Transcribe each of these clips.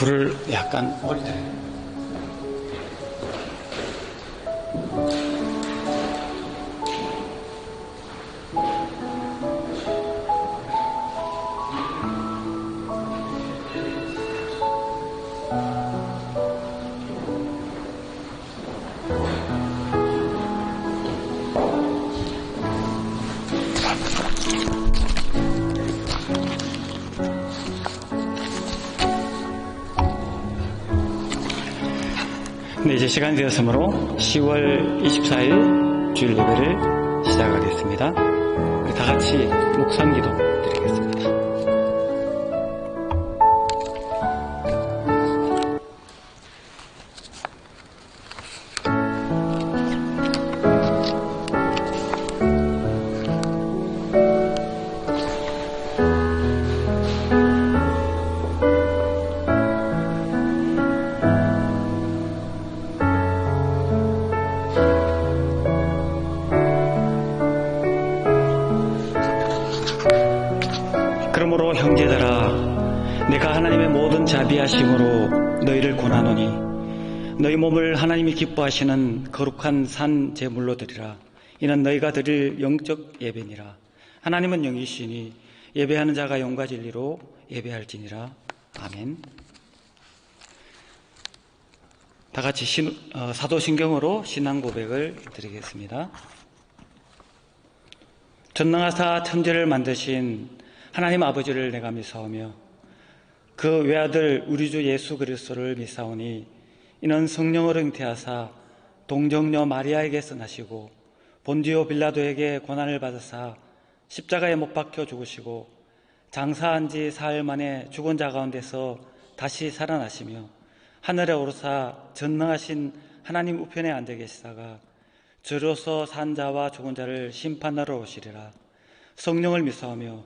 불을 약간 머리를 네, 이제 시간이 되었으므로 10월 24일 주일 예배를 시작하겠습니다. 우리 다 같이 묵상기도 드리겠습니다. 그러므로 형제들아, 내가 하나님의 모든 자비하심으로 너희를 권하노니 너희 몸을 하나님이 기뻐하시는 거룩한 산 제물로 드리라. 이는 너희가 드릴 영적 예배니라. 하나님은 영이시니 예배하는 자가 영과 진리로 예배할지니라. 아멘. 다 같이 사도신경으로 신앙 고백을 드리겠습니다. 전능하사 천지를 만드신 하나님 아버지를 내가 믿사오며 그 외아들 우리 주 예수 그리스도를 믿사오니 이는 성령으로 잉태하사 동정녀 마리아에게서 나시고 본디오 빌라도에게 고난을 받으사 십자가에 못 박혀 죽으시고 장사한 지 사흘 만에 죽은 자 가운데서 다시 살아나시며 하늘에 오르사 전능하신 하나님 우편에 앉아 계시다가 저로서 산 자와 죽은 자를 심판하러 오시리라. 성령을 믿사오며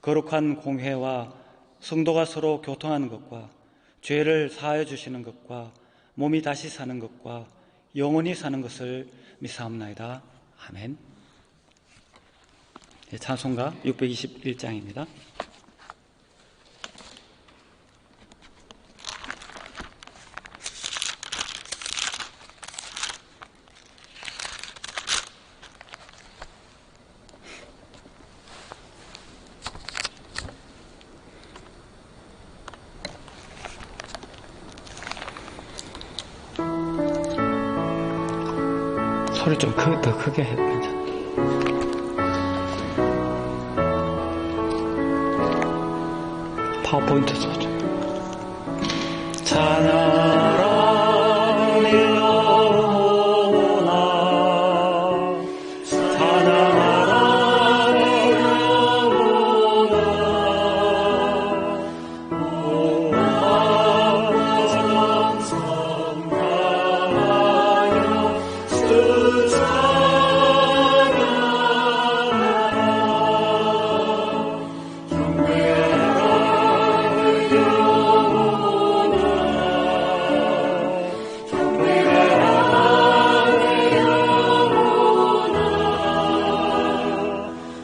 거룩한 공회와 성도가 서로 교통하는 것과 죄를 사하여 주시는 것과 몸이 다시 사는 것과 영원히 사는 것을 믿사옵나이다. 아멘. 찬송가 621장입니다. 소리 좀 더 크게 해도 괜찮아. 파워포인트 써줘. 찬양하라 일러오나 찬양하라 일러오나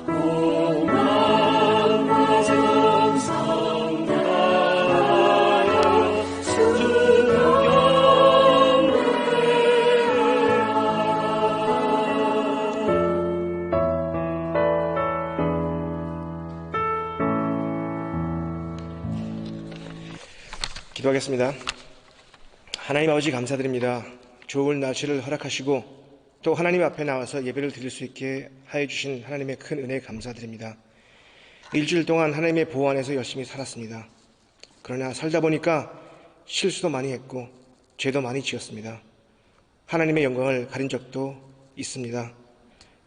오마 성성하여 기도하겠습니다. 하나님 아버지 감사드립니다. 좋은 날씨를 허락하시고 또 하나님 앞에 나와서 예배를 드릴 수 있게 하여 주신 하나님의 큰 은혜에 감사드립니다. 일주일 동안 하나님의 보호 안에서 열심히 살았습니다. 그러나 살다 보니까 실수도 많이 했고 죄도 많이 지었습니다. 하나님의 영광을 가린 적도 있습니다.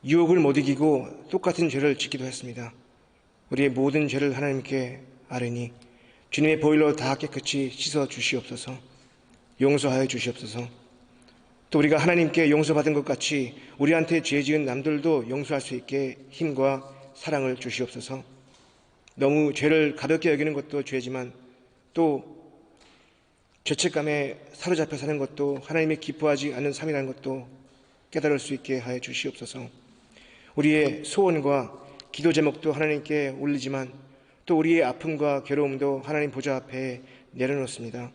유혹을 못 이기고 똑같은 죄를 짓기도 했습니다. 우리의 모든 죄를 하나님께 아뢰니 주님의 보혈로 다 깨끗이 씻어 주시옵소서. 용서하여 주시옵소서. 또 우리가 하나님께 용서받은 것 같이 우리한테 죄 지은 남들도 용서할 수 있게 힘과 사랑을 주시옵소서. 너무 죄를 가볍게 여기는 것도 죄지만 또 죄책감에 사로잡혀 사는 것도 하나님이 기뻐하지 않는 삶이라는 것도 깨달을 수 있게 하여 주시옵소서. 우리의 소원과 기도 제목도 하나님께 올리지만 또 우리의 아픔과 괴로움도 하나님 보좌 앞에 내려놓습니다.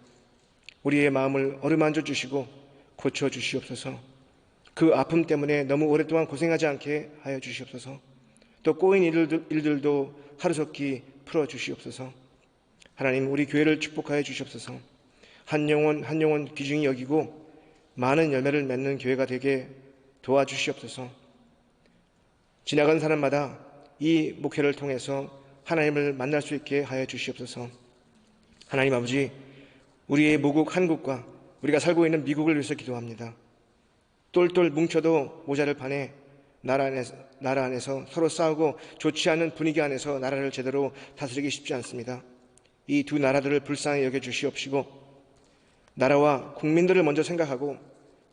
우리의 마음을 어루만져 주시고 고쳐 주시옵소서. 그 아픔 때문에 너무 오랫동안 고생하지 않게 하여 주시옵소서. 또 꼬인 일들도 하루속히 풀어 주시옵소서. 하나님, 우리 교회를 축복하여 주시옵소서. 한 영혼 한 영혼 귀중히 여기고 많은 열매를 맺는 교회가 되게 도와주시옵소서. 지나간 사람마다 이 목회를 통해서 하나님을 만날 수 있게 하여 주시옵소서. 하나님 아버지, 우리의 모국 한국과 우리가 살고 있는 미국을 위해서 기도합니다. 똘똘 뭉쳐도 모자를 파내 나라 안에서 서로 싸우고 좋지 않은 분위기 안에서 나라를 제대로 다스리기 쉽지 않습니다. 이 두 나라들을 불쌍히 여겨주시옵시고 나라와 국민들을 먼저 생각하고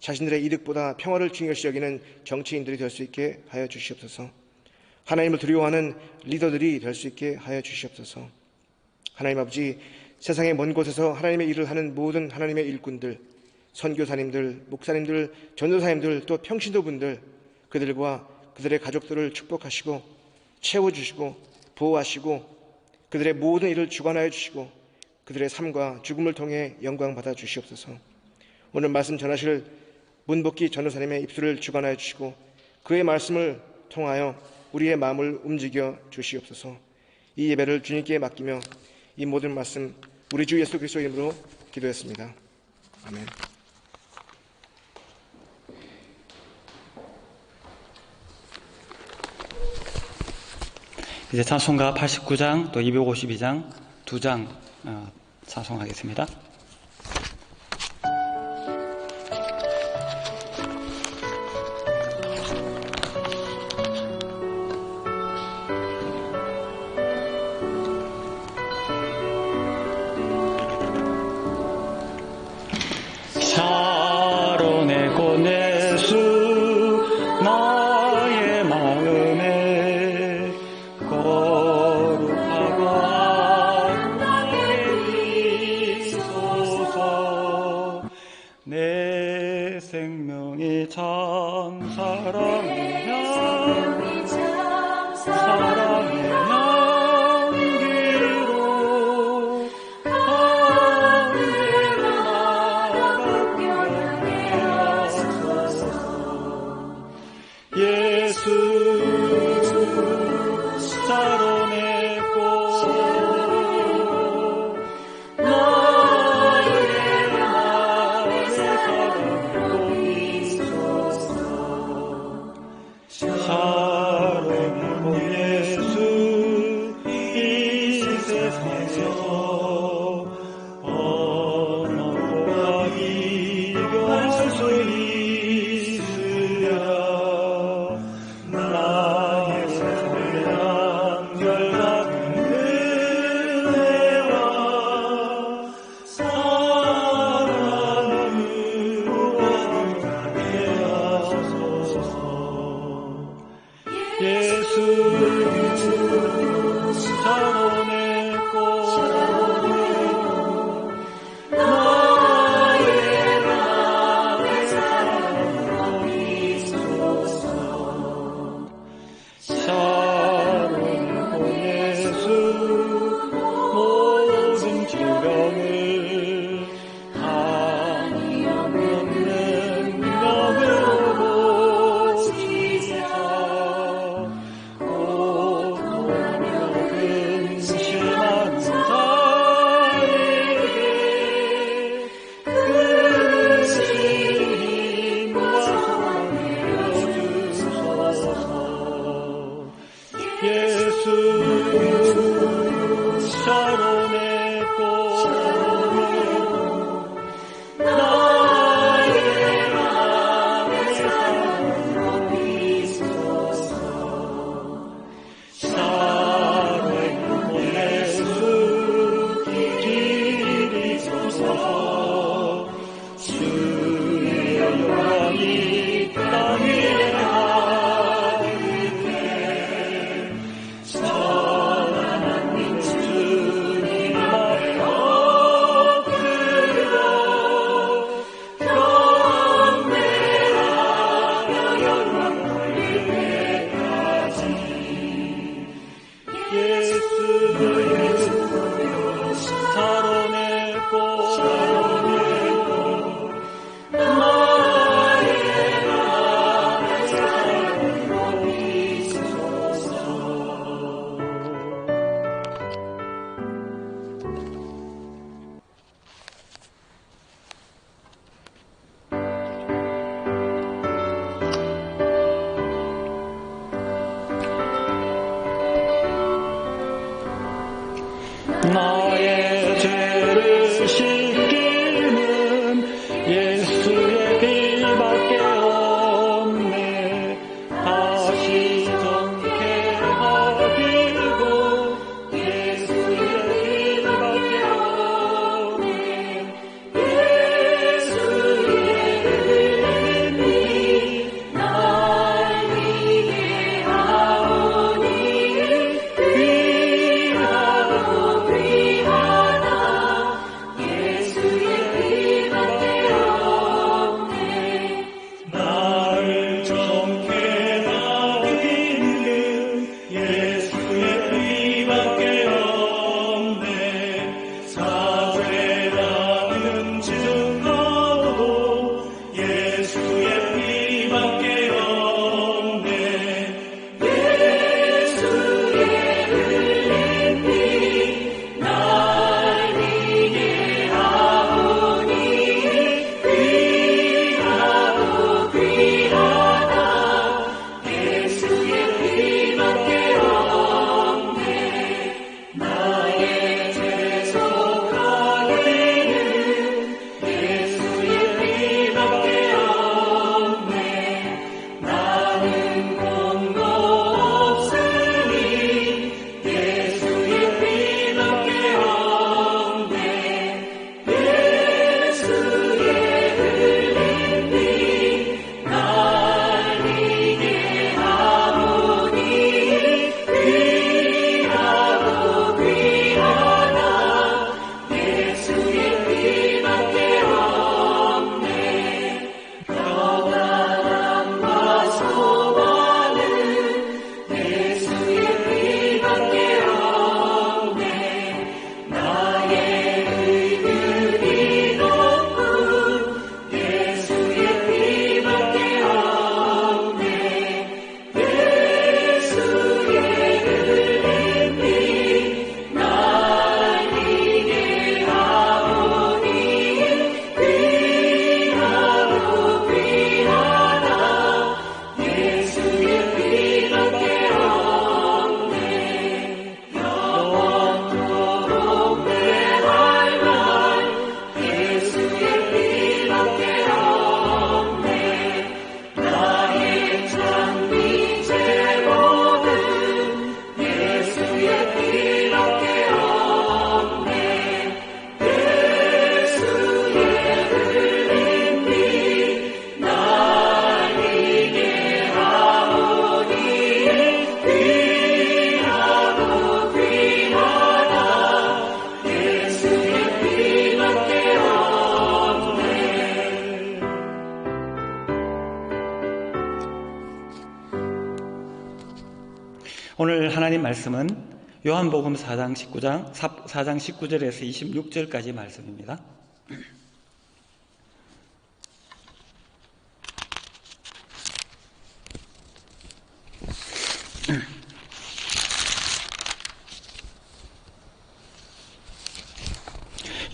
자신들의 이득보다 평화를 중요시 여기는 정치인들이 될 수 있게 하여 주시옵소서. 하나님을 두려워하는 리더들이 될 수 있게 하여 주시옵소서. 하나님 아버지, 세상의 먼 곳에서 하나님의 일을 하는 모든 하나님의 일꾼들, 선교사님들, 목사님들, 전도사님들, 또 평신도분들, 그들과 그들의 가족들을 축복하시고 채워주시고 보호하시고 그들의 모든 일을 주관하여 주시고 그들의 삶과 죽음을 통해 영광 받아 주시옵소서. 오늘 말씀 전하실 문복기 전도사님의 입술을 주관하여 주시고 그의 말씀을 통하여 우리의 마음을 움직여 주시옵소서. 이 예배를 주님께 맡기며 이 모든 말씀 우리 주 예수 그리스도 이름으로 기도했습니다. 아멘. 이제 찬송가 89장 또 252장 두 장 찬송하겠습니다. 샤론의 고뇌수 나의 마음에 거룩하고 나의 비소서. 내 생명이 참 사랑이야 사랑의 향기로 하늘로 나아가게 하소서. 예수 사랑의 꽃 나의 사랑의 꽃이소서. 사랑의 꽃 예수 이 세상에서 언어가 이겨할 수 있으랴. 나의 세상의 한결같은 은혜와 사랑으로 가게 하소서. 예수 사랑의 꽃 나의 사랑의 나의 죄를 씻기는 예수의 피밖에 없네. 다시 정케하기도 예수의 피밖에 없네. 예수의 은이 날 위해 하오니 귀하고 귀하다. 예수의 피밖에 없네. 나를 정케 하기는 예수의 피밖에 없네. 사죄라는 증거도 예수의 피밖에 없네. 예수의 흘린 피 날 위해 하오니 귀하고 귀하다. 예수의 피밖에 없네. 나의 죄 속하기는 예수의 피밖에 없네. 나는 공고 없으니 예수의 피밖에 없네. 예수의 흘린 피 날 위해 하오니 귀하고 귀하다. 예수의 피밖에 없네. 평안함과 소망은 예수의 피밖에 없네. 나의 의들이 높은 예수의 피밖에 없네. 예수의 흘린 피 날 위해 하오니 귀하고 귀하다. 예수의 피밖에 없네. 영원토록 내할 말 예수의 피밖에 없네. 나의 장미 제목은 예수의 피밖에 없네. 예수의 흘린 피 날 위해 하오니 귀하고 귀하다. 예수의 피밖에 없네. 오늘 하나님 말씀은 요한복음 4장 19절에서 26절까지 말씀입니다.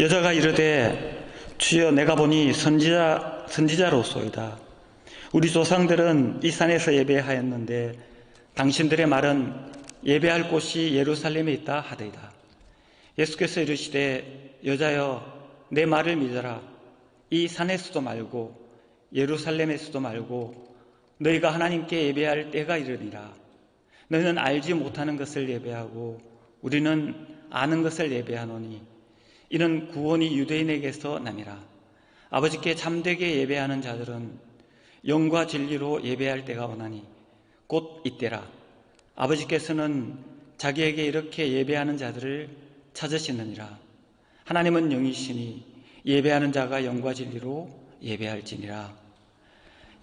여자가 이르되 주여 내가 보니 선지자로소이다. 우리 조상들은 이 산에서 예배하였는데 당신들의 말은 예배할 곳이 예루살렘에 있다 하더이다. 예수께서 이르시되 여자여 내 말을 믿어라. 이 산에서도 말고 예루살렘에서도 말고 너희가 하나님께 예배할 때가 이르니라. 너희는 알지 못하는 것을 예배하고 우리는 아는 것을 예배하노니 이는 구원이 유대인에게서 남이라. 아버지께 참되게 예배하는 자들은 영과 진리로 예배할 때가 오나니 곧 이때라. 아버지께서는 자기에게 이렇게 예배하는 자들을 찾으시느니라. 하나님은 영이시니 예배하는 자가 영과 진리로 예배할지니라.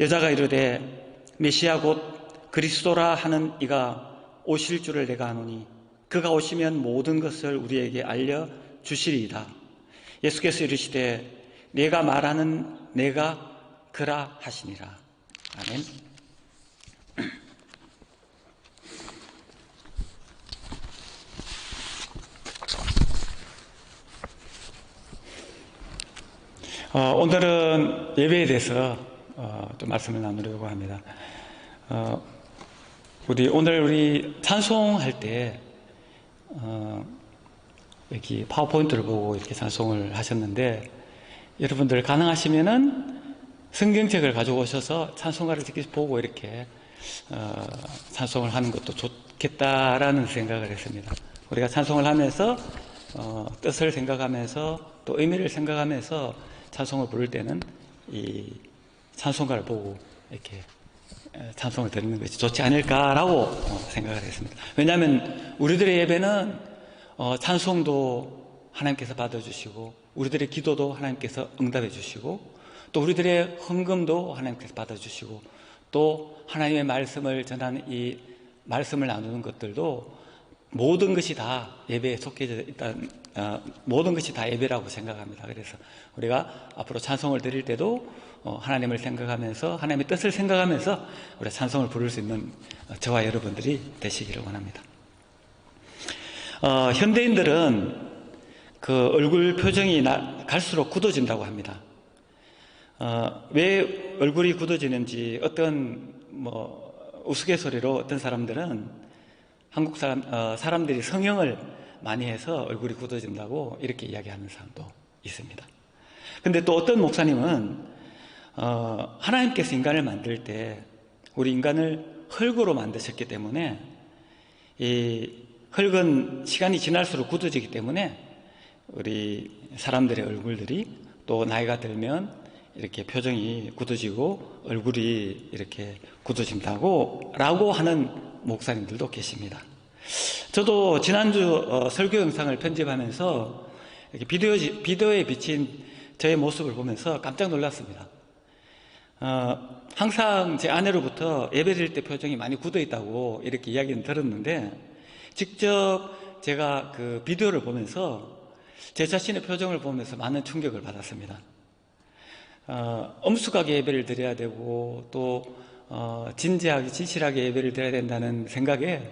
여자가 이르되 메시아 곧 그리스도라 하는 이가 오실 줄을 내가 아노니 그가 오시면 모든 것을 우리에게 알려주시리이다. 예수께서 이르시되 내가 말하는 내가 그라 하시니라. 아멘. 오늘은 예배에 대해서 좀 말씀을 나누려고 합니다. 오늘 우리 찬송할 때 여기 파워포인트를 보고 이렇게 찬송을 하셨는데, 여러분들 가능하시면은 성경책을 가져오셔서 찬송가를 직접 보고 이렇게 찬송을 하는 것도 좋겠다라는 생각을 했습니다. 우리가 찬송을 하면서 뜻을 생각하면서 또 의미를 생각하면서 찬송을 부를 때는 이 찬송가를 보고 이렇게 찬송을 드리는 것이 좋지 않을까라고 생각을 했습니다. 왜냐하면 우리들의 예배는 찬송도 하나님께서 받아주시고, 우리들의 기도도 하나님께서 응답해 주시고, 또 우리들의 헌금도 하나님께서 받아주시고, 또 하나님의 말씀을 전하는 이 말씀을 나누는 것들도 모든 것이 다 예배에 속해져 있다는, 모든 것이 다 예배라고 생각합니다. 그래서 우리가 앞으로 찬송을 드릴 때도 하나님을 생각하면서, 하나님의 뜻을 생각하면서 우리가 찬송을 부를 수 있는 저와 여러분들이 되시기를 원합니다. 현대인들은 그 얼굴 표정이 갈수록 굳어진다고 합니다. 왜 얼굴이 굳어지는지, 어떤 우스갯소리로 어떤 사람들은 한국 사람들이 성형을 많이 해서 얼굴이 굳어진다고 이렇게 이야기하는 사람도 있습니다. 근데 또 어떤 목사님은 하나님께서 인간을 만들 때 우리 인간을 흙으로 만드셨기 때문에 이 흙은 시간이 지날수록 굳어지기 때문에 우리 사람들의 얼굴들이 또 나이가 들면 이렇게 표정이 굳어지고 얼굴이 이렇게 굳어진다고 라고 하는 목사님들도 계십니다. 저도 지난주 설교 영상을 편집하면서 이렇게 비디오에 비친 저의 모습을 보면서 깜짝 놀랐습니다. 항상 제 아내로부터 예배드릴 때 표정이 많이 굳어 있다고 이렇게 이야기는 들었는데, 직접 제가 그 비디오를 보면서 제 자신의 표정을 보면서 많은 충격을 받았습니다. 엄숙하게 예배를 드려야 되고, 또 진지하게 진실하게 예배를 드려야 된다는 생각에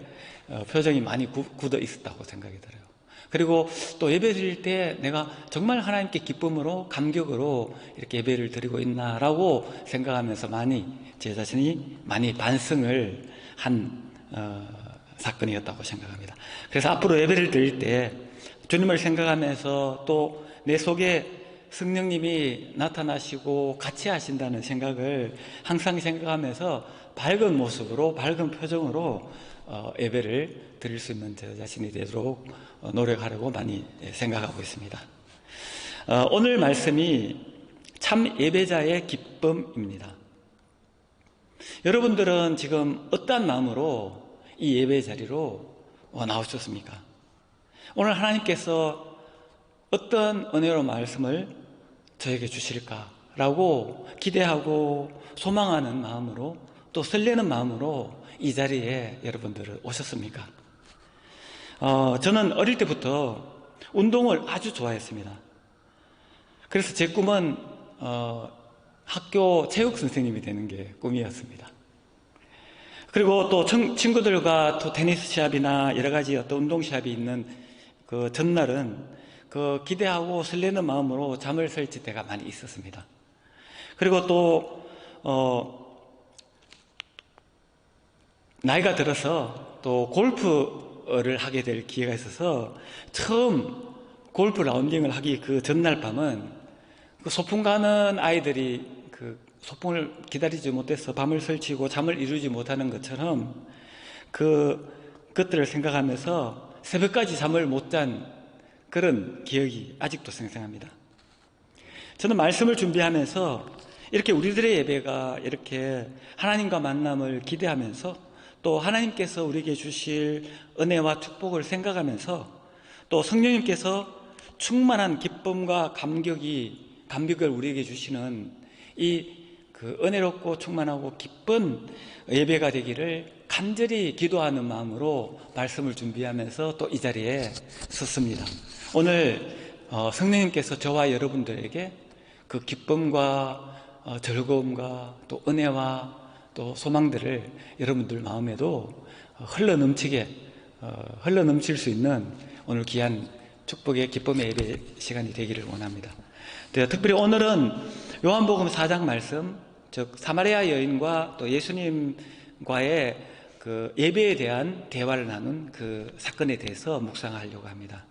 표정이 많이 굳어 있었다고 생각이 들어요. 그리고 또 예배 드릴 때 내가 정말 하나님께 기쁨으로, 감격으로 이렇게 예배를 드리고 있나라고 생각하면서 제 자신이 많이 반성을 한 사건이었다고 생각합니다. 그래서 앞으로 예배를 드릴 때 주님을 생각하면서 또 내 속에 성령님이 나타나시고 같이 하신다는 생각을 항상 생각하면서 밝은 모습으로, 밝은 표정으로 예배를 드릴 수 있는 제 자신이 되도록 노력하려고 많이 생각하고 있습니다. 오늘 말씀이 참 예배자의 기쁨입니다. 여러분들은 지금 어떠한 마음으로 이 예배 자리로 나오셨습니까? 오늘 하나님께서 어떤 은혜로 말씀을 저에게 주실까라고 기대하고 소망하는 마음으로, 또 설레는 마음으로 이 자리에 여러분들은 오셨습니까? 저는 어릴 때부터 운동을 아주 좋아했습니다. 그래서 제 꿈은 학교 체육 선생님이 되는 게 꿈이었습니다. 그리고 또 친구들과 또 테니스 시합이나 여러 가지 어떤 운동 시합이 있는 그 전날은 그 기대하고 설레는 마음으로 잠을 설칠 때가 많이 있었습니다. 그리고 또 나이가 들어서 또 골프를 하게 될 기회가 있어서 처음 골프 라운딩을 하기 그 전날 밤은 그 소풍 가는 아이들이 그 소풍을 기다리지 못해서 밤을 설치고 잠을 이루지 못하는 것처럼 그것들을 생각하면서 새벽까지 잠을 못 잔 그런 기억이 아직도 생생합니다. 저는 말씀을 준비하면서 이렇게 우리들의 예배가 이렇게 하나님과 만남을 기대하면서, 또 하나님께서 우리에게 주실 은혜와 축복을 생각하면서, 또 성령님께서 충만한 기쁨과 감격을 우리에게 주시는 그 은혜롭고 충만하고 기쁜 예배가 되기를 간절히 기도하는 마음으로 말씀을 준비하면서 또 이 자리에 섰습니다. 오늘 성령님께서 저와 여러분들에게 그 기쁨과 즐거움과 또 은혜와 또 소망들을 여러분들 마음에도 흘러넘칠 수 있는 오늘 귀한 축복의 기쁨의 예배 시간이 되기를 원합니다. 특별히 오늘은 요한복음 4장 말씀, 즉 사마리아 여인과 또 예수님과의 그 예배에 대한 대화를 나눈 그 사건에 대해서 묵상하려고 합니다.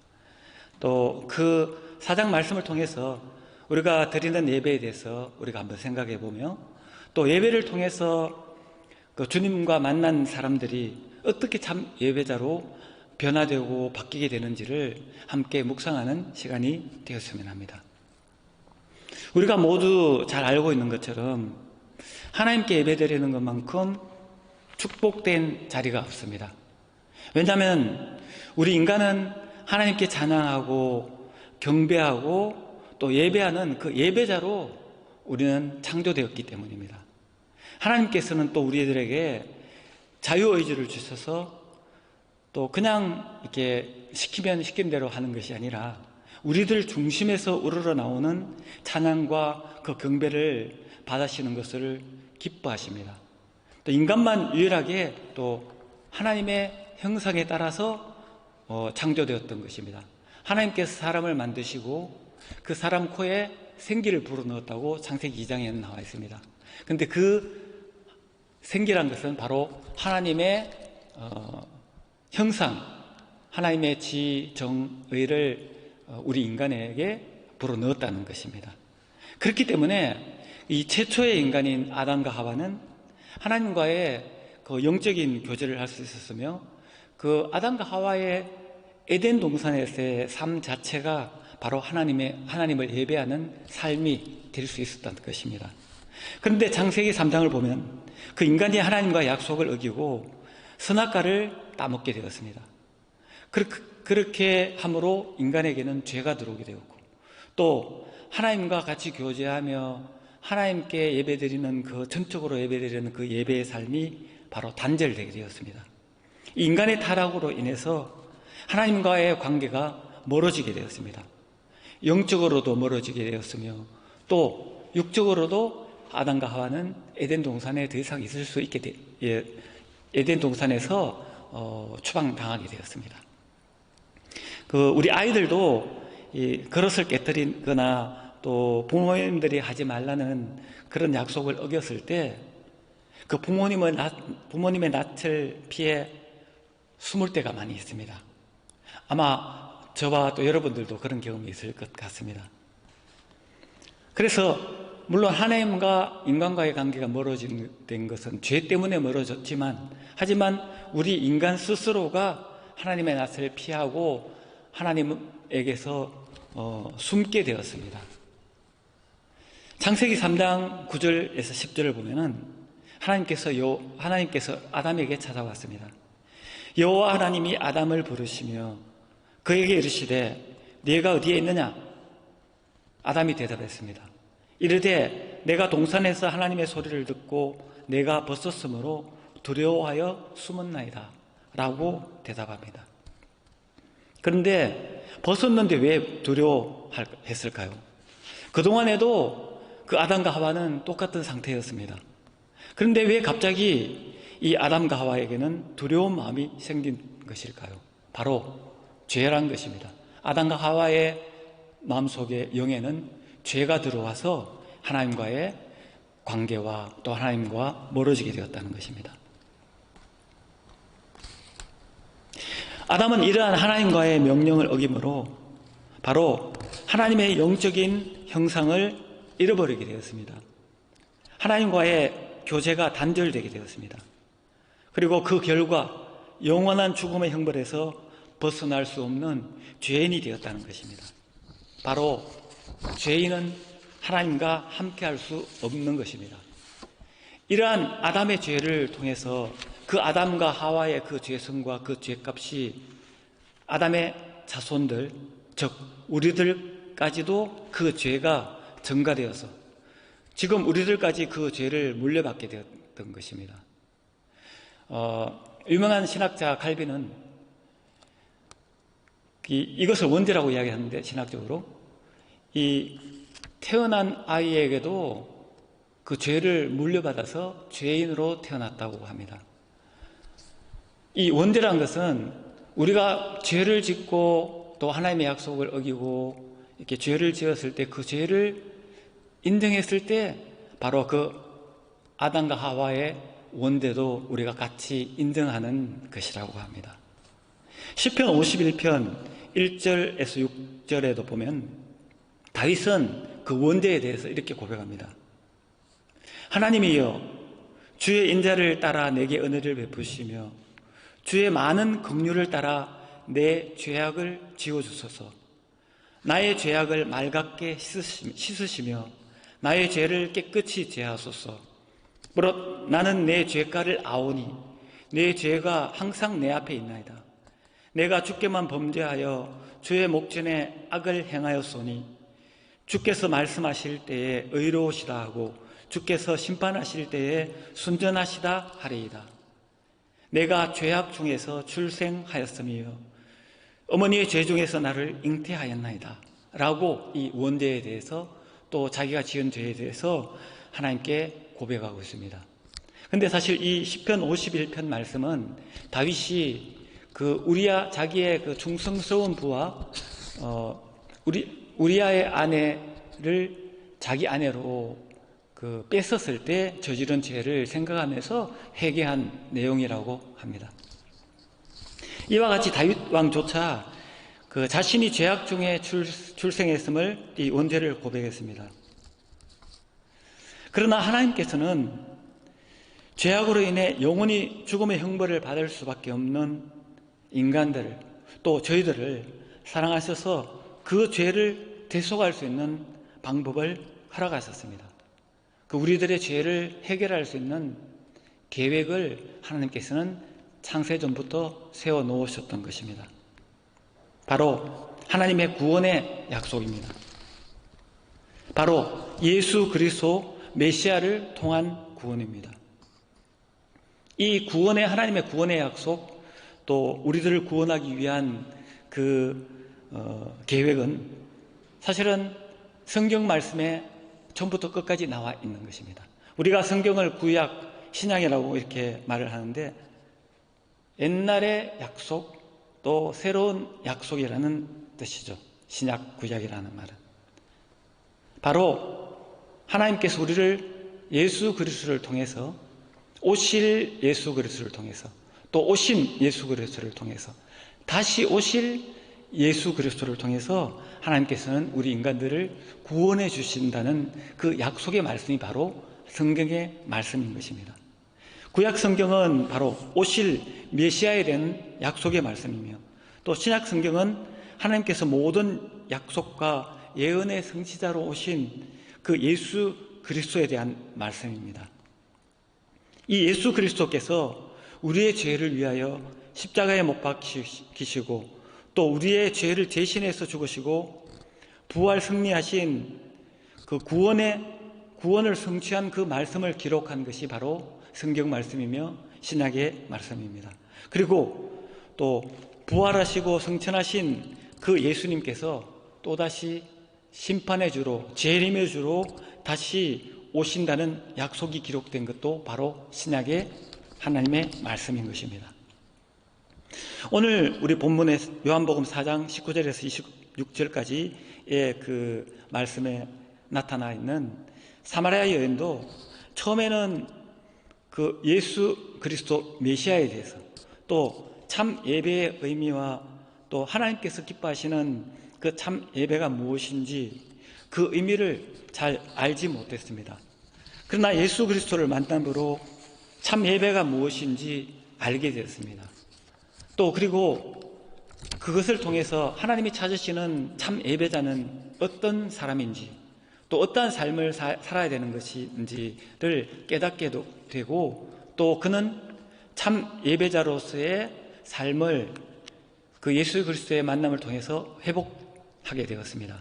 또 그 4장 말씀을 통해서 우리가 드리는 예배에 대해서 우리가 한번 생각해 보며, 또 예배를 통해서 그 주님과 만난 사람들이 어떻게 참 예배자로 변화되고 바뀌게 되는지를 함께 묵상하는 시간이 되었으면 합니다. 우리가 모두 잘 알고 있는 것처럼 하나님께 예배드리는 것만큼 축복된 자리가 없습니다. 왜냐하면 우리 인간은 하나님께 찬양하고 경배하고 또 예배하는 그 예배자로 우리는 창조되었기 때문입니다. 하나님께서는 또 우리들에게 자유의지를 주셔서 또 그냥 이렇게 시키면 시킨 대로 하는 것이 아니라 우리들 중심에서 우러러나오는 찬양과 그 경배를 받으시는 것을 기뻐하십니다. 또 인간만 유일하게 또 하나님의 형상에 따라서 창조되었던 것입니다. 하나님께서 사람을 만드시고 그 사람 코에 생기를 불어넣었다고 창세기 2장에는 나와 있습니다. 그런데 그 생기란 것은 바로 하나님의 형상, 하나님의 지정의를 우리 인간에게 불어넣었다는 것입니다. 그렇기 때문에 이 최초의 인간인 아담과 하와는 하나님과의 그 영적인 교제를 할 수 있었으며, 그 아담과 하와의 에덴 동산에서의 삶 자체가 바로 하나님을 예배하는 삶이 될 수 있었던 것입니다. 그런데 창세기 3장을 보면 그 인간이 하나님과 약속을 어기고 선악과를 따먹게 되었습니다. 그렇게 함으로 인간에게는 죄가 들어오게 되었고, 또 하나님과 같이 교제하며 하나님께 예배드리는 그 전적으로 예배드리는 그 예배의 삶이 바로 단절되게 되었습니다. 이 인간의 타락으로 인해서 하나님과의 관계가 멀어지게 되었습니다. 영적으로도 멀어지게 되었으며, 또 육적으로도 아담과 하와는 에덴 동산에 더 이상 있을 수 있게 에덴 동산에서 추방당하게 되었습니다. 우리 아이들도 이 그릇을 깨뜨리거나 또 부모님들이 하지 말라는 그런 약속을 어겼을 때 그 부모님의 낯을 피해 숨을 때가 많이 있습니다. 아마 저와 또 여러분들도 그런 경험이 있을 것 같습니다. 그래서 물론 하나님과 인간과의 관계가 멀어진 것은 죄 때문에 멀어졌지만, 하지만 우리 인간 스스로가 하나님의 낯을 피하고 하나님에게서 숨게 되었습니다. 창세기 3장 9절에서 10절을 보면은 하나님께서 아담에게 찾아왔습니다. 여호와 하나님이 아담을 부르시며 그에게 이르시되 네가 어디에 있느냐? 아담이 대답했습니다. 이르되 내가 동산에서 하나님의 소리를 듣고 내가 벗었으므로 두려워하여 숨었나이다 라고 대답합니다. 그런데 벗었는데 왜 두려워했을까요? 그동안에도 그 아담과 하와는 똑같은 상태였습니다. 그런데 왜 갑자기 이 아담과 하와에게는 두려운 마음이 생긴 것일까요? 바로 죄란 것입니다. 아담과 하와의 마음속에 영에는 죄가 들어와서 하나님과의 관계와 또 하나님과 멀어지게 되었다는 것입니다. 아담은 이러한 하나님과의 명령을 어김으로 바로 하나님의 영적인 형상을 잃어버리게 되었습니다. 하나님과의 교제가 단절되게 되었습니다. 그리고 그 결과 영원한 죽음의 형벌에서 벗어날 수 없는 죄인이 되었다는 것입니다. 바로 죄인은 하나님과 함께할 수 없는 것입니다. 이러한 아담의 죄를 통해서 그 아담과 하와의 그 죄성과 그 죄값이 아담의 자손들, 즉 우리들까지도 그 죄가 전가되어서 지금 우리들까지 그 죄를 물려받게 되었던 것입니다. 유명한 신학자 칼빈은 이것을 원죄라고 이야기하는데, 신학적으로 이 태어난 아이에게도 그 죄를 물려받아서 죄인으로 태어났다고 합니다. 이 원죄라는 것은 우리가 죄를 짓고 또 하나님의 약속을 어기고 이렇게 죄를 지었을 때 그 죄를 인정했을 때 바로 그 아담과 하와의 원죄도 우리가 같이 인정하는 것이라고 합니다. 시편 51편 1절에서 6절에도 보면 다윗은 그 원죄에 대해서 이렇게 고백합니다. 하나님이여, 주의 인자를 따라 내게 은혜를 베푸시며 주의 많은 긍휼을 따라 내 죄악을 지워주소서. 나의 죄악을 맑게 씻으시며 나의 죄를 깨끗이 제하소서. 무릇 나는 내 죄가를 아오니 내 죄가 항상 내 앞에 있나이다. 내가 주께만 범죄하여 주의 목전에 악을 행하였소니 주께서 말씀하실 때에 의로우시다 하고 주께서 심판하실 때에 순전하시다 하리이다. 내가 죄악 중에서 출생하였으며 어머니의 죄 중에서 나를 잉태하였나이다 라고 이 원죄에 대해서 또 자기가 지은 죄에 대해서 하나님께 고백하고 있습니다. 근데 사실 이 시편 51편 말씀은 다윗이 그 자기의 그 충성스러운 부하 우리아의 아내를 자기 아내로 그 뺏었을 때 저지른 죄를 생각하면서 회개한 내용이라고 합니다. 이와 같이 다윗 왕조차 그 자신이 죄악 중에 출생했음을 이 원죄를 고백했습니다. 그러나 하나님께서는 죄악으로 인해 영원히 죽음의 형벌을 받을 수밖에 없는 인간들을 또 저희들을 사랑하셔서 그 죄를 대속할 수 있는 방법을 허락하셨습니다. 그 우리들의 죄를 해결할 수 있는 계획을 하나님께서는 창세전부터 세워 놓으셨던 것입니다. 바로 하나님의 구원의 약속입니다. 바로 예수 그리스도 메시아를 통한 구원입니다. 이 하나님의 구원의 약속, 또 우리들을 구원하기 위한 그 계획은 사실은 성경 말씀에 처음부터 끝까지 나와 있는 것입니다. 우리가 성경을 구약, 신약이라고 이렇게 말을 하는데 옛날의 약속, 또 새로운 약속이라는 뜻이죠. 신약, 구약이라는 말은. 바로 하나님께서 우리를 예수 그리스도를 통해서 오실 예수 그리스도를 통해서 또 오신 예수 그리스도를 통해서 다시 오실 예수 그리스도를 통해서 하나님께서는 우리 인간들을 구원해 주신다는 그 약속의 말씀이 바로 성경의 말씀인 것입니다. 구약 성경은 바로 오실 메시아에 대한 약속의 말씀이며 또 신약 성경은 하나님께서 모든 약속과 예언의 성취자로 오신 그 예수 그리스도에 대한 말씀입니다. 이 예수 그리스도께서 우리의 죄를 위하여 십자가에 못 박히시고 또 우리의 죄를 대신해서 죽으시고 부활 승리하신 그 구원을 성취한 그 말씀을 기록한 것이 바로 성경 말씀이며 신약의 말씀입니다. 그리고 또 부활하시고 승천하신 그 예수님께서 또다시 심판의 주로 재림의 주로 다시 오신다는 약속이 기록된 것도 바로 신약의 하나님의 말씀인 것입니다. 오늘 우리 본문의 요한복음 4장 19절에서 26절까지의 그 말씀에 나타나 있는 사마리아 여인도 처음에는 그 예수 그리스도 메시아에 대해서 또 참 예배의 의미와 또 하나님께서 기뻐하시는 그 참 예배가 무엇인지 그 의미를 잘 알지 못했습니다. 그러나 예수 그리스도를 만남으로 참 예배가 무엇인지 알게 되었습니다. 또 그리고 그것을 통해서 하나님이 찾으시는 참 예배자는 어떤 사람인지 또 어떠한 삶을 살아야 되는 것인지를 깨닫게 되고 또 그는 참 예배자로서의 삶을 그 예수 그리스도의 만남을 통해서 회복하게 되었습니다.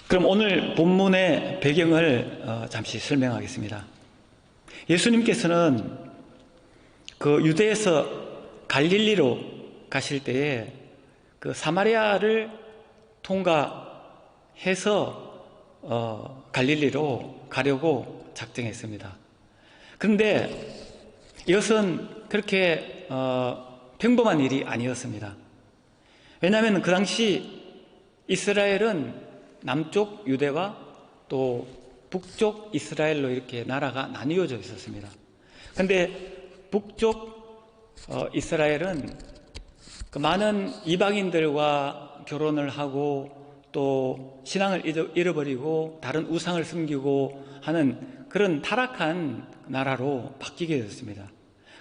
그럼 오늘 본문의 배경을 잠시 설명하겠습니다. 예수님께서는 그 유대에서 갈릴리로 가실 때에 그 사마리아를 통과해서 갈릴리로 가려고 작정했습니다. 그런데 이것은 그렇게 평범한 일이 아니었습니다. 왜냐하면 그 당시 이스라엘은 남쪽 유대와 또 북쪽 이스라엘로 이렇게 나라가 나뉘어져 있었습니다. 그런데 북쪽 이스라엘은 그 많은 이방인들과 결혼을 하고 또 신앙을 잃어버리고 다른 우상을 섬기고 하는 그런 타락한 나라로 바뀌게 되었습니다.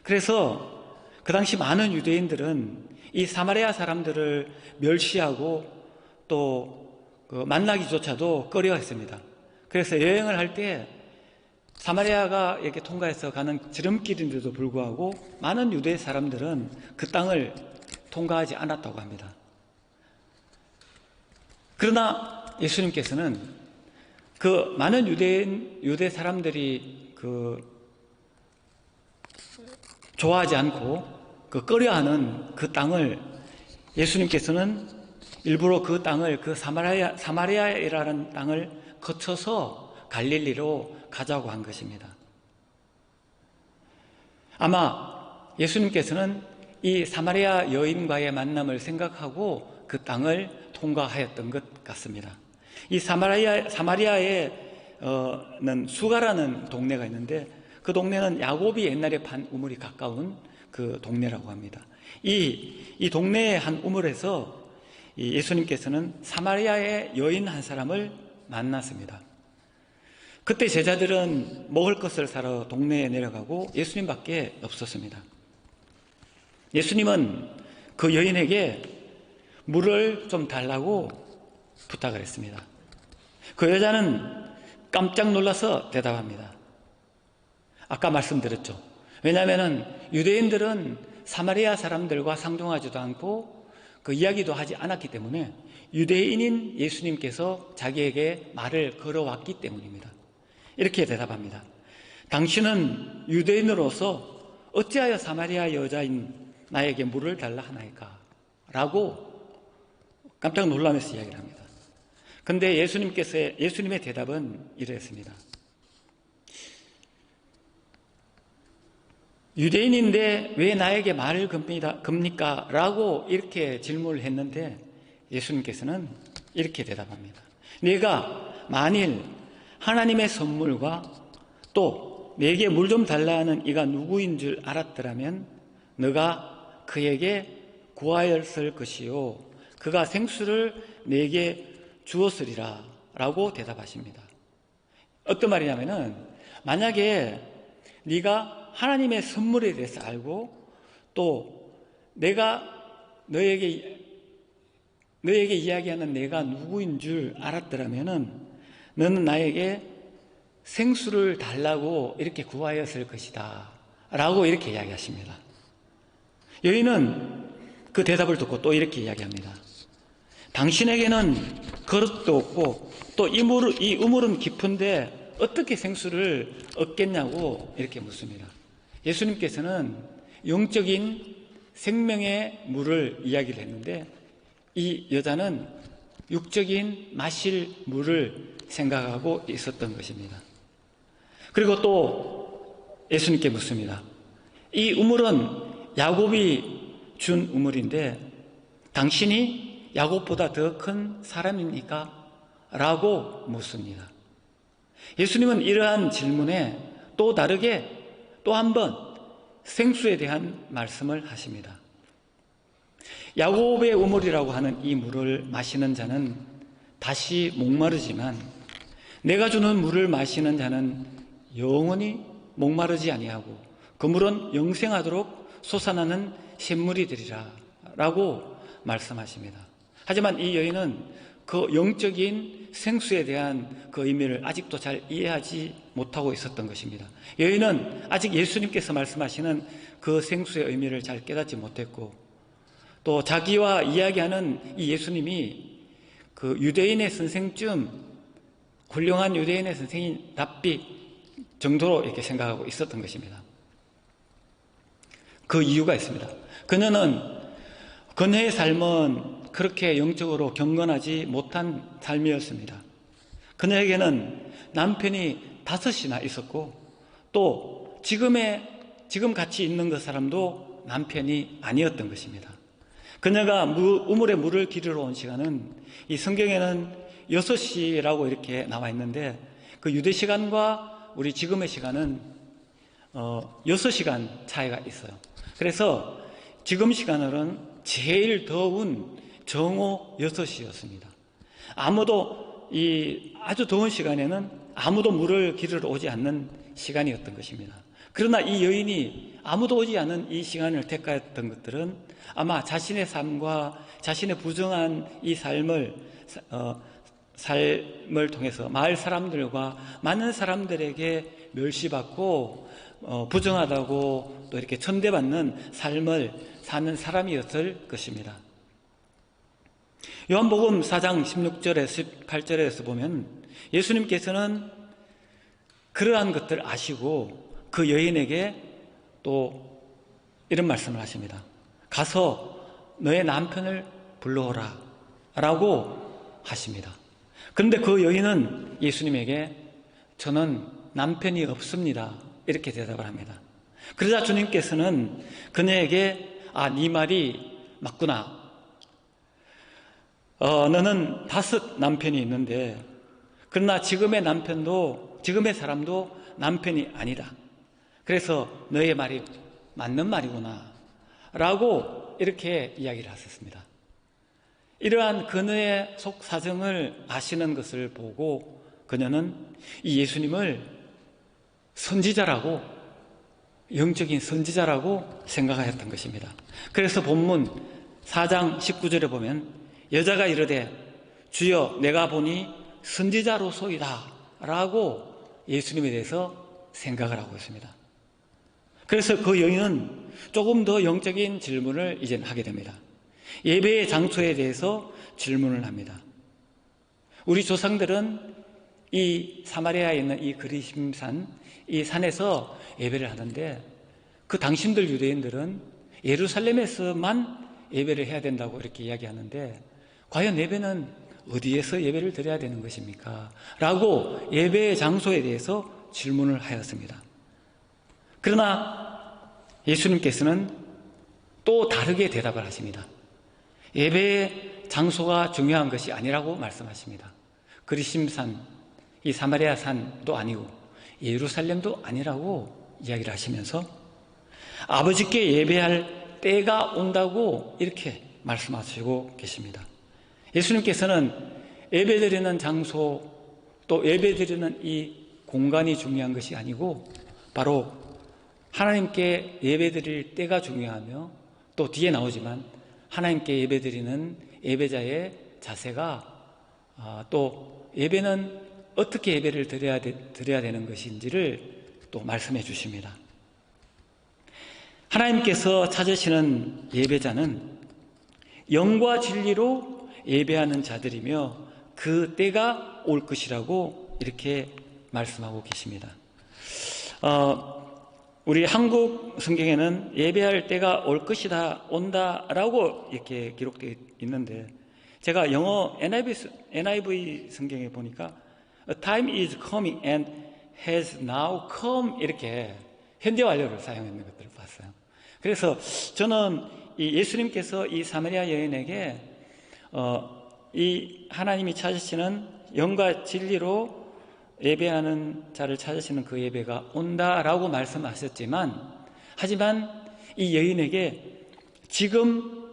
그래서 그 당시 많은 유대인들은 이 사마리아 사람들을 멸시하고 또 그 만나기조차도 꺼려했습니다. 그래서 여행을 할 때 사마리아가 이렇게 통과해서 가는 지름길인데도 불구하고 많은 유대 사람들은 그 땅을 통과하지 않았다고 합니다. 그러나 예수님께서는 그 많은 유대 사람들이 좋아하지 않고 꺼려하는 그 땅을 예수님께서는 일부러 그 땅을 사마리아라는 땅을 거쳐서 갈릴리로 가자고 한 것입니다. 아마 예수님께서는 이 사마리아 여인과의 만남을 생각하고 그 땅을 통과하였던 것 같습니다. 이 사마리아에는 수가라는 동네가 있는데 그 동네는 야곱이 옛날에 판 우물이 가까운 그 동네라고 합니다. 이 동네의 한 우물에서 예수님께서는 사마리아의 여인 한 사람을 만났습니다. 그때 제자들은 먹을 것을 사러 동네에 내려가고 예수님밖에 없었습니다. 예수님은 그 여인에게 물을 좀 달라고 부탁을 했습니다. 그 여자는 깜짝 놀라서 대답합니다. 아까 말씀드렸죠. 왜냐하면 유대인들은 사마리아 사람들과 상종하지도 않고 그 이야기도 하지 않았기 때문에 유대인인 예수님께서 자기에게 말을 걸어왔기 때문입니다. 이렇게 대답합니다. 당신은 유대인으로서 어찌하여 사마리아 여자인 나에게 물을 달라 하나이까? 라고 깜짝 놀라면서 이야기를 합니다. 그런데 예수님의 대답은 이랬습니다. 유대인인데 왜 나에게 말을 겁니까? 라고 이렇게 질문을 했는데 예수님께서는 이렇게 대답합니다. 네가 만일 하나님의 선물과 또 내게 물 좀 달라 하는 이가 누구인 줄 알았더라면 너가 그에게 구하였을 것이요 그가 생수를 내게 주었으리라 라고 대답하십니다. 어떤 말이냐면은 만약에 네가 하나님의 선물에 대해서 알고 또 내가 너에게 이야기하는 내가 누구인 줄 알았더라면은 너는 나에게 생수를 달라고 이렇게 구하였을 것이다 라고 이렇게 이야기하십니다. 여인은 그 대답을 듣고 또 이렇게 이야기합니다. 당신에게는 그릇도 없고 또 이 우물은 깊은데 어떻게 생수를 얻겠냐고 이렇게 묻습니다. 예수님께서는 영적인 생명의 물을 이야기를 했는데 이 여자는 육적인 마실 물을 생각하고 있었던 것입니다. 그리고 또 예수님께 묻습니다. 이 우물은 야곱이 준 우물인데 당신이 야곱보다 더 큰 사람입니까? 라고 묻습니다. 예수님은 이러한 질문에 또 다르게 또 한 번 생수에 대한 말씀을 하십니다. 야곱의 우물이라고 하는 이 물을 마시는 자는 다시 목마르지만 내가 주는 물을 마시는 자는 영원히 목마르지 아니하고 그 물은 영생하도록 솟아나는 샘물이 되리라 라고 말씀하십니다. 하지만 이 여인은 그 영적인 생수에 대한 그 의미를 아직도 잘 이해하지 못하고 있었던 것입니다. 여인은 아직 예수님께서 말씀하시는 그 생수의 의미를 잘 깨닫지 못했고 또 자기와 이야기하는 이 예수님이 그 유대인의 선생쯤 훌륭한 유대인의 선생인 랍비 정도로 이렇게 생각하고 있었던 것입니다. 그 이유가 있습니다. 그녀의 삶은 그렇게 영적으로 경건하지 못한 삶이었습니다. 그녀에게는 남편이 5이나 있었고 또 지금 같이 있는 그 사람도 남편이 아니었던 것입니다. 그녀가 우물에 물을 기르러 온 시간은 이 성경에는 6시라고 이렇게 나와 있는데 그 유대 시간과 우리 지금의 시간은 6시간 차이가 있어요. 그래서 지금 시간으로는 제일 더운 정오 6시였습니다. 아무도 아주 더운 시간에는 아무도 물을 기르러 오지 않는 시간이었던 것입니다. 그러나 이 여인이 아무도 오지 않은 이 시간을 택하였던 것들은 아마 자신의 삶과 자신의 부정한 이 삶을 통해서 마을 사람들과 많은 사람들에게 멸시받고 부정하다고 또 이렇게 천대받는 삶을 사는 사람이었을 것입니다. 요한복음 4장 16절에서 18절에서 보면 예수님께서는 그러한 것들을 아시고 그 여인에게 또 이런 말씀을 하십니다. 가서 너의 남편을 불러오라 라고 하십니다. 그런데 그 여인은 예수님에게 저는 남편이 없습니다 이렇게 대답을 합니다. 그러자 주님께서는 그녀에게 네 말이 맞구나. 너는 5 남편이 있는데 그러나 지금의 사람도 남편이 아니다. 그래서 너의 말이 맞는 말이구나 라고 이렇게 이야기를 하셨습니다. 이러한 그녀의 속 사정을 아시는 것을 보고 그녀는 이 예수님을 선지자라고, 영적인 선지자라고 생각하였던 것입니다. 그래서 본문 4장 19절에 보면 여자가 이르되 주여 내가 보니 선지자로소이다 라고 예수님에 대해서 생각을 하고 있습니다. 그래서 그 여인은 조금 더 영적인 질문을 이제 하게 됩니다. 예배의 장소에 대해서 질문을 합니다. 우리 조상들은 이 사마리아에 있는 이 그리심산, 이 산에서 예배를 하는데 그 당신들 유대인들은 예루살렘에서만 예배를 해야 된다고 이렇게 이야기하는데 과연 예배는 어디에서 예배를 드려야 되는 것입니까? 라고 예배의 장소에 대해서 질문을 하였습니다. 그러나 예수님께서는 또 다르게 대답을 하십니다. 예배의 장소가 중요한 것이 아니라고 말씀하십니다. 그리심산, 이 사마리아 산도 아니고 예루살렘도 아니라고 이야기를 하시면서 아버지께 예배할 때가 온다고 이렇게 말씀하시고 계십니다. 예수님께서는 예배드리는 장소 또 예배드리는 이 공간이 중요한 것이 아니고 바로 하나님께 예배드릴 때가 중요하며 또 뒤에 나오지만 하나님께 예배드리는 예배자의 자세가 또 예배는 어떻게 예배를 드려야 되는 것인지를 또 말씀해 주십니다. 하나님께서 찾으시는 예배자는 영과 진리로 예배하는 자들이며 그 때가 올 것이라고 이렇게 말씀하고 계십니다. 우리 한국 성경에는 예배할 때가 올 것이다, 온다라고 이렇게 기록되어 있는데 제가 영어 NIV 성경에 보니까 A time is coming and has now come 이렇게 현재 완료를 사용했는 것들을 봤어요. 그래서 저는 이 예수님께서 이 사마리아 여인에게 이 하나님이 찾으시는 영과 진리로 예배하는 자를 찾으시는 그 예배가 온다라고 말씀하셨지만 하지만 이 여인에게 지금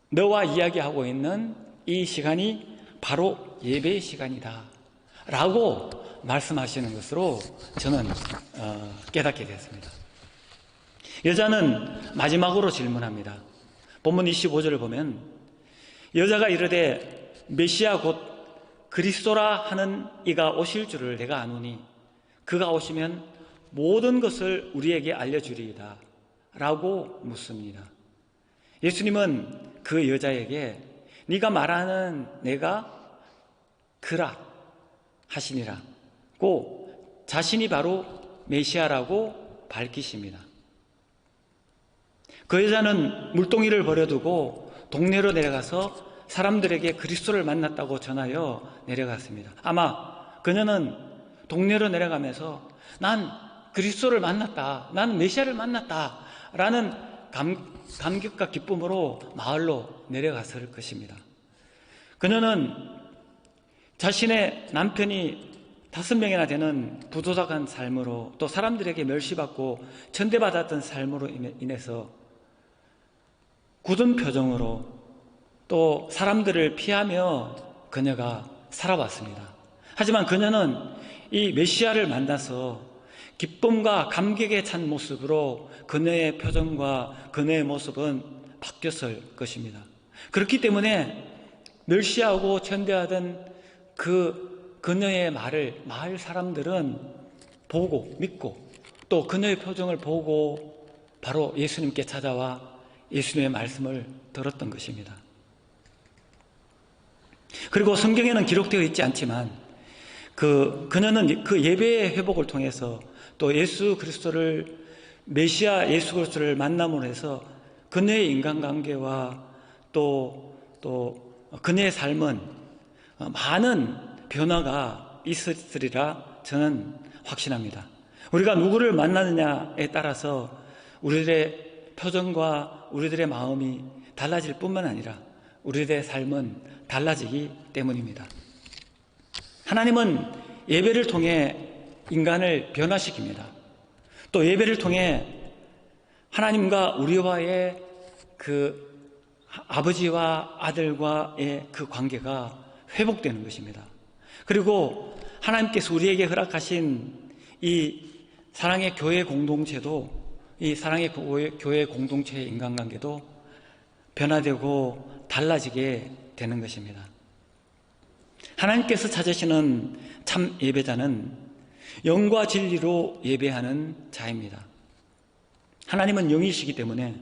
너와 이야기하고 있는 이 시간이 바로 예배의 시간이다 라고 말씀하시는 것으로 저는 깨닫게 되었습니다. 여자는 마지막으로 질문합니다. 본문 25절을 보면 여자가 이르되 메시아 곧 그리스도라 하는 이가 오실 줄을 내가 아노니 그가 오시면 모든 것을 우리에게 알려주리이다 라고 묻습니다. 예수님은 그 여자에게 네가 말하는 내가 그라 하시니라고 자신이 바로 메시아라고 밝히십니다. 그 여자는 물동이를 버려두고 동네로 내려가서 사람들에게 그리스도를 만났다고 전하여 내려갔습니다. 아마 그녀는 동네로 내려가면서 난 그리스도를 만났다, 나는 메시아를 만났다 라는 감격과 기쁨으로 마을로 내려갔을 것입니다. 그녀는 자신의 남편이 5명이나 되는 부도덕한 삶으로 또 사람들에게 멸시받고 천대받았던 삶으로 인해서 굳은 표정으로 또 사람들을 피하며 그녀가 살아왔습니다. 하지만 그녀는 이 메시아를 만나서 기쁨과 감격에 찬 모습으로 그녀의 표정과 그녀의 모습은 바뀌었을 것입니다. 그렇기 때문에 멸시하고 천대하던 그녀의 말을 마을 사람들은 보고 믿고 또 그녀의 표정을 보고 바로 예수님께 찾아와 예수님의 말씀을 들었던 것입니다. 그리고 성경에는 기록되어 있지 않지만 그녀는 그 예배의 회복을 통해서 또 예수 그리스도를 메시아 예수 그리스도를 만남으로 해서 그녀의 인간관계와 또 그녀의 삶은 많은 변화가 있으리라 저는 확신합니다. 우리가 누구를 만나느냐에 따라서 우리들의 표정과 우리들의 마음이 달라질 뿐만 아니라 우리들의 삶은 달라지기 때문입니다. 하나님은 예배를 통해 인간을 변화시킵니다. 또 예배를 통해 하나님과 우리와의 그 아버지와 아들과의 그 관계가 회복되는 것입니다. 그리고 하나님께서 우리에게 허락하신 이 사랑의 교회 공동체도 이 사랑의 교회 공동체의 인간관계도 변화되고 달라지게 되는 것입니다. 하나님께서 찾으시는 참 예배자는 영과 진리로 예배하는 자입니다. 하나님은 영이시기 때문에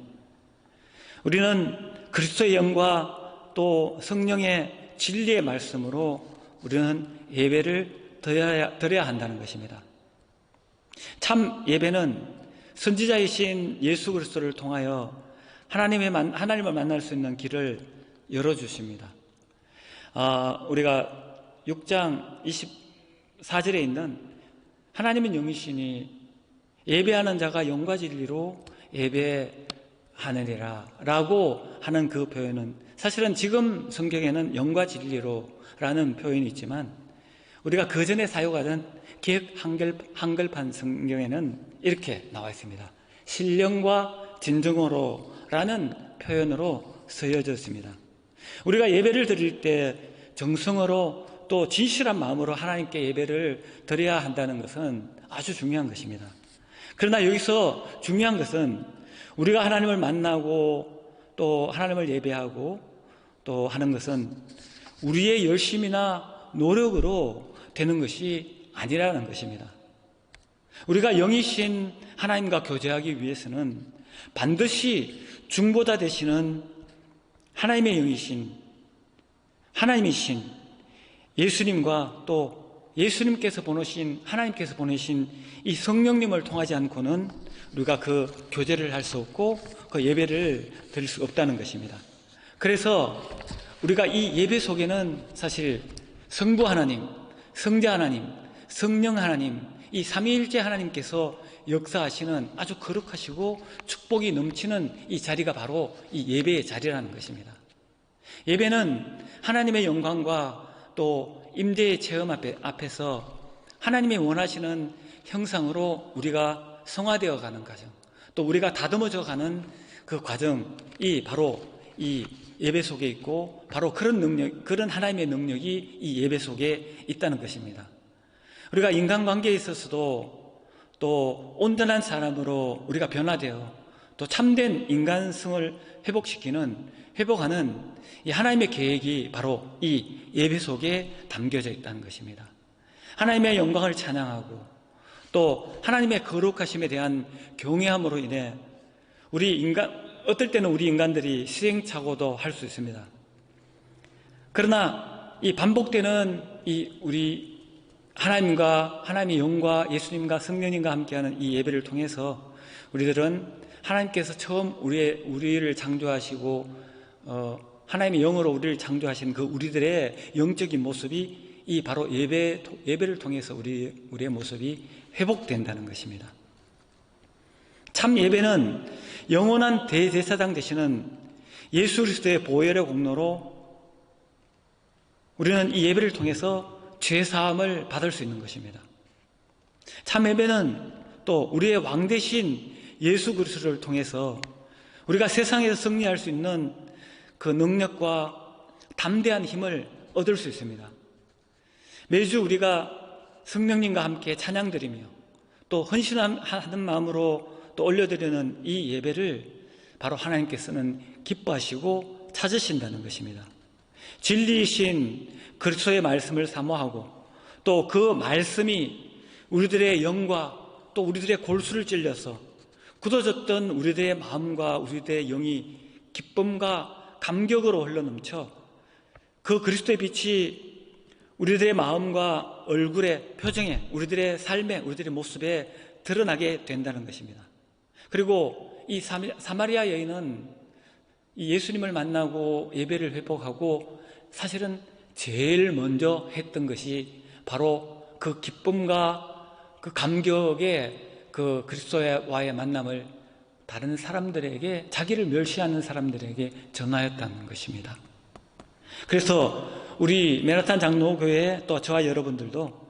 우리는 그리스도의 영과 또 성령의 진리의 말씀으로 우리는 예배를 드려야 한다는 것입니다. 참 예배는 선지자이신 예수 그리스도를 통하여 하나님을 만날 수 있는 길을 열어주십니다. 우리가 6장 24절에 있는 하나님은 영이시니 예배하는 자가 영과 진리로 예배하느니라 라고 하는 그 표현은 사실은 지금 성경에는 영과 진리로 라는 표현이 있지만 우리가 그 전에 사용하던 개역 한글판 성경에는 이렇게 나와 있습니다. 신령과 진정으로 라는 표현으로 쓰여져 있습니다. 우리가 예배를 드릴 때 정성으로 또 진실한 마음으로 하나님께 예배를 드려야 한다는 것은 아주 중요한 것입니다. 그러나 여기서 중요한 것은 우리가 하나님을 만나고 또 하나님을 예배하고 또 하는 것은 우리의 열심이나 노력으로 되는 것이 아니라는 것입니다. 우리가 영이신 하나님과 교제하기 위해서는 반드시 중보자 되시는 하나님의 영이신 하나님이신 예수님과 또 예수님께서 보내신 하나님께서 보내신 이 성령님을 통하지 않고는 우리가 그 교제를 할 수 없고 그 예배를 드릴 수 없다는 것입니다. 그래서 우리가 이 예배 속에는 사실 성부 하나님, 성자 하나님, 성령 하나님 이 삼위일체 하나님께서 역사하시는 아주 거룩하시고 축복이 넘치는 이 자리가 바로 이 예배의 자리라는 것입니다. 예배는 하나님의 영광과 또 임재의 체험 앞에서 하나님이 원하시는 형상으로 우리가 성화되어 가는 과정, 또 우리가 다듬어져 가는 그 과정이 바로 이 예배 속에 있고 바로 그런 하나님의 능력이 이 예배 속에 있다는 것입니다. 우리가 인간관계에 있어서도 또 온전한 사람으로 우리가 변화되어 또 참된 인간성을 회복하는 이 하나님의 계획이 바로 이 예배 속에 담겨져 있다는 것입니다. 하나님의 영광을 찬양하고 또 하나님의 거룩하심에 대한 경외함으로 인해 어떨 때는 우리 인간들이 시행착오도 할 수 있습니다. 그러나 이 반복되는 우리 하나님의 영과 예수님과 성령님과 함께하는 이 예배를 통해서 우리들은 하나님께서 처음 우리를 창조하시고 하나님의 영으로 우리를 창조하신 그 우리들의 영적인 모습이 이 바로 예배를 통해서 우리의 모습이 회복된다는 것입니다. 참 예배는 영원한 대제사장 되시는 예수 그리스도의 보혈의 공로로 우리는 이 예배를 통해서 죄사함을 받을 수 있는 것입니다. 참 예배는 또 우리의 왕 대신 예수 그리스도를 통해서 우리가 세상에서 승리할 수 있는 그 능력과 담대한 힘을 얻을 수 있습니다. 매주 우리가 성령님과 함께 찬양드리며 또 헌신하는 마음으로 또 올려드리는 이 예배를 바로 하나님께서는 기뻐하시고 찾으신다는 것입니다. 진리이신 그리스도의 말씀을 사모하고 또 그 말씀이 우리들의 영과 또 우리들의 골수를 찔려서 굳어졌던 우리들의 마음과 우리들의 영이 기쁨과 감격으로 흘러넘쳐 그 그리스도의 빛이 우리들의 마음과 얼굴의 표정에, 우리들의 삶에, 우리들의 모습에 드러나게 된다는 것입니다. 그리고 이 사마리아 여인은 이 예수님을 만나고 예배를 회복하고 사실은 제일 먼저 했던 것이 바로 그 기쁨과 그 감격의 그 그리스도와의 만남을 다른 사람들에게, 자기를 멸시하는 사람들에게 전하였다는 것입니다. 그래서 우리 맨하탄 장로교회 또 저와 여러분들도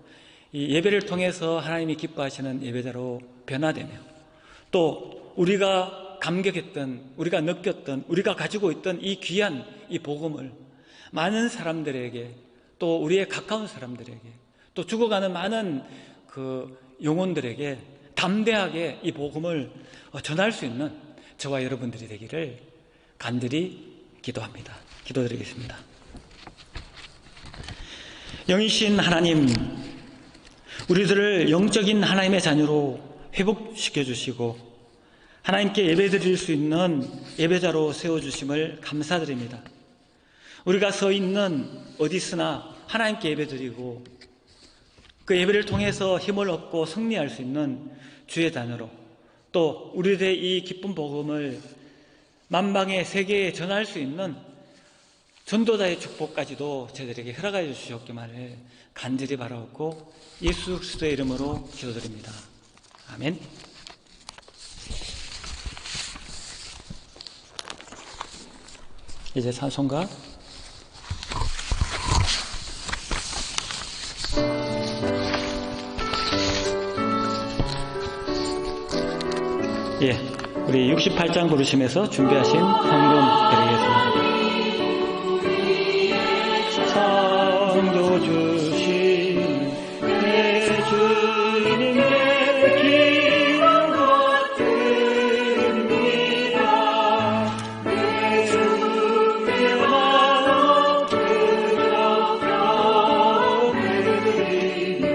이 예배를 통해서 하나님이 기뻐하시는 예배자로 변화되며 또 우리가 감격했던, 우리가 느꼈던, 우리가 가지고 있던 이 귀한 이 복음을 많은 사람들에게, 또 우리의 가까운 사람들에게, 또 죽어가는 많은 그 영혼들에게 담대하게 이 복음을 전할 수 있는 저와 여러분들이 되기를 간절히 기도합니다. 기도드리겠습니다. 영이신 하나님, 우리들을 영적인 하나님의 자녀로 회복시켜 주시고 하나님께 예배드릴 수 있는 예배자로 세워주심을 감사드립니다. 우리가 서 있는 어디서나 하나님께 예배드리고 그 예배를 통해서 힘을 얻고 승리할 수 있는 주의 자녀로, 또 우리들의 이 기쁜 복음을 만방의 세계에 전할 수 있는 전도자의 축복까지도 저희들에게 허락하여 주시옵기만을 간절히 바라옵고 예수 그리스도의 이름으로 기도드립니다. 아멘. 이제 찬송가 우리 68장 부르심에서 준비하신 헌금 드리겠습니다. 상도 주신 내 주님께 기도가 드립니다. 내 주의 마음 들어가 드리며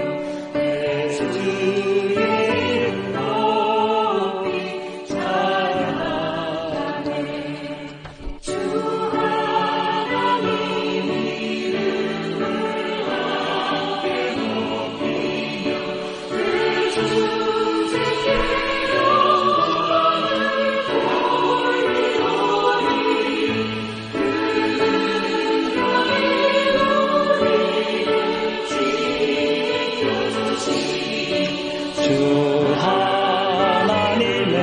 내 주의 높이 찬양하네. 주 하나님 주 하나님의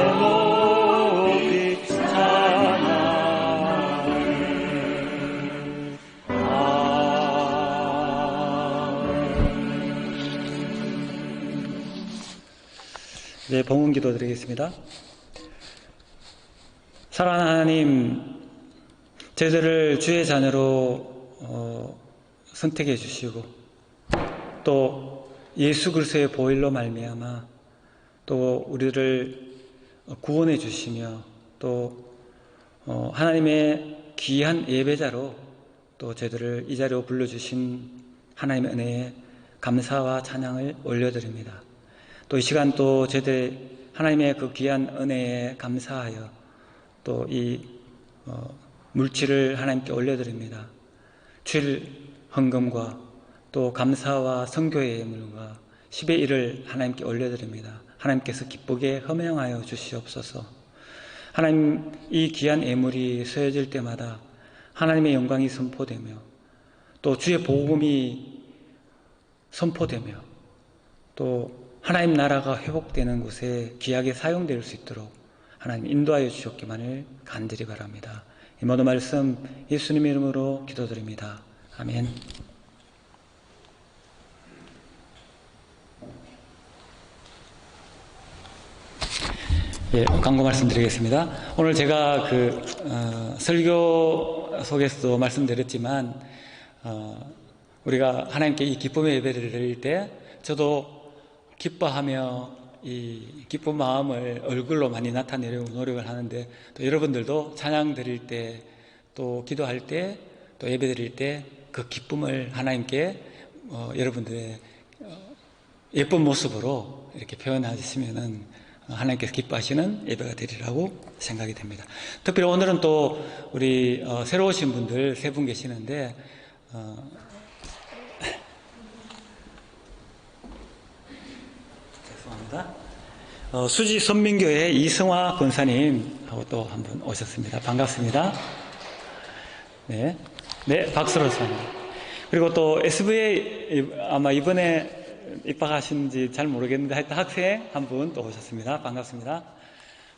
높이 찬양하네. 네, 봉헌 기도 드리겠습니다. 사랑하는 하나님, 저희들을 주의 자녀로 선택해 주시고 또 예수 그리스도의 보혈로 말미암아 또 우리를 구원해 주시며 또 하나님의 귀한 예배자로 또 저희들을 이 자리로 불러주신 하나님의 은혜에 감사와 찬양을 올려드립니다. 또 이 시간 또 저희들 하나님의 그 귀한 은혜에 감사하여 또 이 물질을 하나님께 올려드립니다. 주일 헌금과 또 감사와 선교의 예물과 10의 1을 하나님께 올려드립니다. 하나님께서 기쁘게 허명하여 주시옵소서. 하나님, 이 귀한 예물이 쇠해질 때마다 하나님의 영광이 선포되며 또 주의 복음이 선포되며 또 하나님 나라가 회복되는 곳에 귀하게 사용될 수 있도록 하나님 인도하여 주셨기만을 간절히 바랍니다. 이 모든 말씀 예수님의 이름으로 기도드립니다. 아멘. 예, 광고 말씀드리겠습니다. 오늘 제가 설교 속에서도 말씀드렸지만, 우리가 하나님께 이 기쁨의 예배를 드릴 때, 저도 기뻐하며 이 기쁜 마음을 얼굴로 많이 나타내려고 노력을 하는데, 또 여러분들도 찬양 드릴 때, 또 기도할 때, 또 예배 드릴 때, 그 기쁨을 하나님께 여러분들의 예쁜 모습으로 이렇게 표현하시면은 하나님께서 기뻐하시는 예배가 되리라고 생각이 됩니다. 특별히 오늘은 또 우리 새로 오신 분들 3분 계시는데 죄송합니다. 수지 선민교회 이승화 권사님하고 또 한 분 오셨습니다. 반갑습니다. 네, 박수로 선입니다. 그리고 또 SVA 아마 이번에 입학하신지 잘 모르겠는데 하여튼 학생 한 분 또 오셨습니다. 반갑습니다.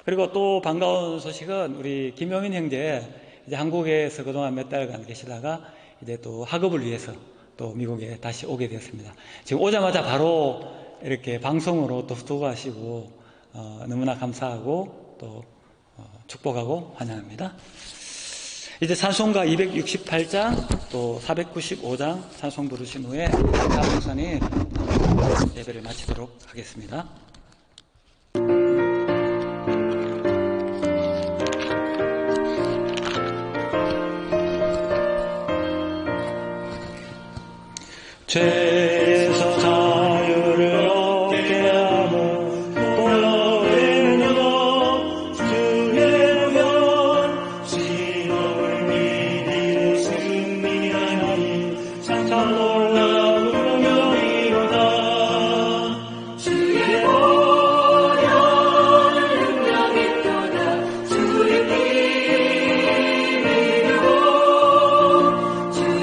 그리고 또 반가운 소식은 우리 김용인 형제 이제 한국에서 그동안 몇 달간 계시다가 이제 또 학업을 위해서 또 미국에 다시 오게 되었습니다. 지금 오자마자 바로 이렇게 방송으로 또 후원하시고 너무나 감사하고 또 축복하고 환영합니다. 이제 찬송가 268장 또 495장 찬송 부르신 후에 박 목사님 예배를 마치도록 하겠습니다. 죄에서 자유를 얻게 하며 보혈의 주의 보혈 신을 믿기로 승리하니 참 놀라운 능력이로다. 주의 보혈 능력이 또다. 주의 피 믿고 주의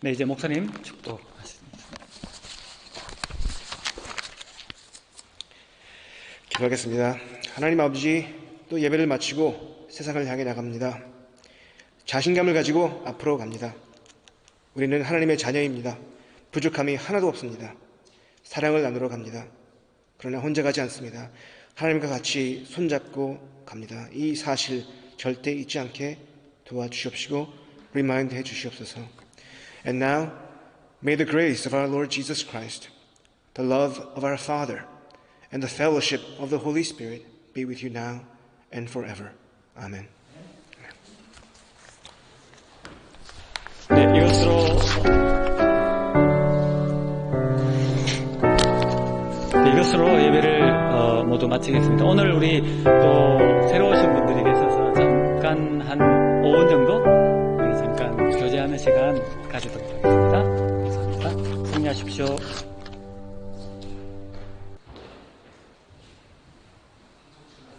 네, 이제 목사님 축복하십니다. 기도하겠습니다. 하나님 아버지, 또 예배를 마치고 세상을 향해 나갑니다. 자신감을 가지고 앞으로 갑니다. 우리는 하나님의 자녀입니다. 부족함이 하나도 없습니다. 사랑을 나누러 갑니다. 그러나 혼자 가지 않습니다. 하나님과 같이 손잡고 갑니다. 이 사실 절대 잊지 않게 도와주시옵시고 리마인드 해주시옵소서. And now, may the grace of our Lord Jesus Christ, the love of our Father, and the fellowship of the Holy Spirit be with you now and forever. Amen. 네, 이것으로 모두 마치겠습니다. 오늘 우리 또 새로 오신 분들이 계셔서 잠깐 한 5분 정도 우리 잠깐 교제하는 시간 가지도록 하겠습니다. 감사합니다. 승리하십시오.